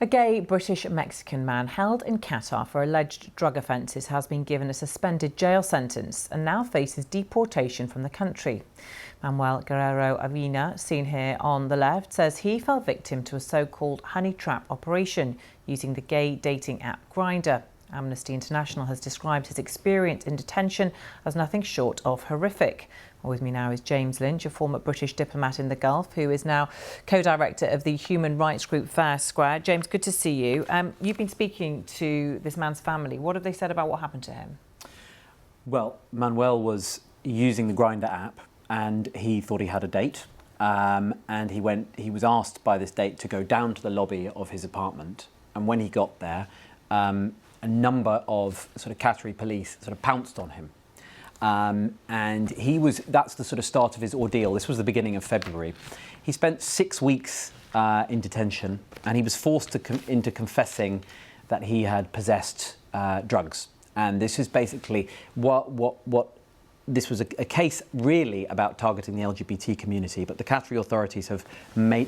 A gay British-Mexican man held in Qatar for alleged drug offences has been given a suspended jail sentence and now faces deportation from the country. Manuel Guerrero Avina, seen here on the left, says he fell victim to a so-called honey trap operation using the gay dating app Grindr. Amnesty International has described his experience in detention as nothing short of horrific. With me now is James Lynch, a former British diplomat in the Gulf, who is now co-director of the human rights group FairSquare. James, good to see you. You've been speaking to this man's family. What have they said about what happened to him? Well, Manuel was using the Grindr app and he thought he had a date. And he was asked by this date to go down to the lobby of his apartment. And when he got there, a number of sort of Qatari police sort of pounced on him. And that's the sort of start of his ordeal. This was the beginning of February. He spent 6 weeks in detention, and he was forced into confessing that he had possessed drugs. And this is basically this was a case really about targeting the LGBT community, but the Qatari authorities have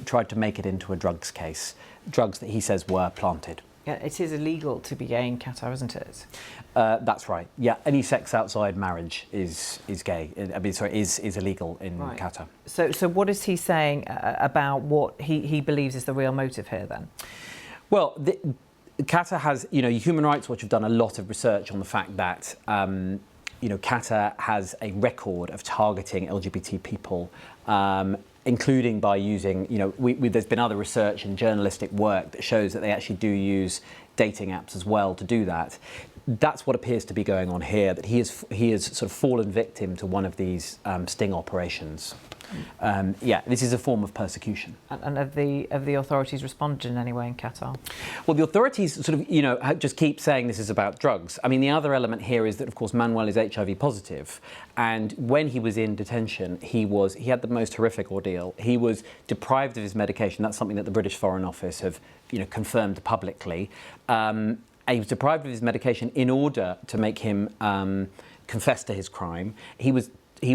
tried to make it into a drugs case, drugs that he says were planted. Yeah, it is illegal to be gay in Qatar, isn't it? That's right. Yeah, any sex outside marriage is gay. Is illegal in Qatar. So what is he saying about what he believes is the real motive here then? Well, Qatar has, Human Rights Watch have done a lot of research on the fact that, Qatar has a record of targeting LGBT people. Including by using, there's been other research and journalistic work that shows that they actually do use dating apps as well to do that. That's what appears to be going on here, that he has sort of fallen victim to one of these sting operations. This is a form of persecution. And have the authorities responded in any way in Qatar? Well, the authorities sort of, just keep saying this is about drugs. I mean, the other element here is that, of course, Manuel is HIV positive. And when he was in detention, he had the most horrific ordeal. He was deprived of his medication. That's something that the British Foreign Office have, confirmed publicly. And he was deprived of his medication in order to make him confess to his crime. He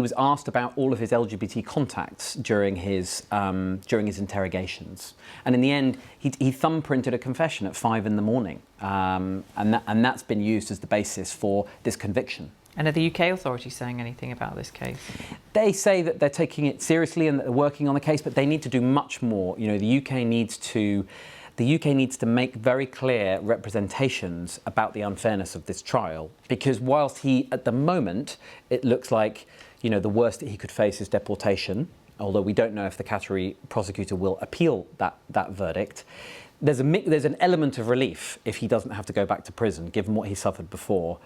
was asked about all of his LGBT contacts during his interrogations, and in the end, he thumbprinted a confession at 5 in the morning, and that's been used as the basis for this conviction. And are the UK authorities saying anything about this case? They say that they're taking it seriously and that they're working on the case, but they need to do much more. The UK needs to make very clear representations about the unfairness of this trial, because whilst at the moment, it looks like, the worst that he could face is deportation, although we don't know if the Qatari prosecutor will appeal that verdict. There's an element of relief if he doesn't have to go back to prison, given what he suffered before.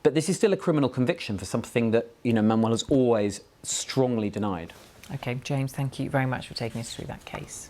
But this is still a criminal conviction for something that, Manuel has always strongly denied. OK, James, thank you very much for taking us through that case.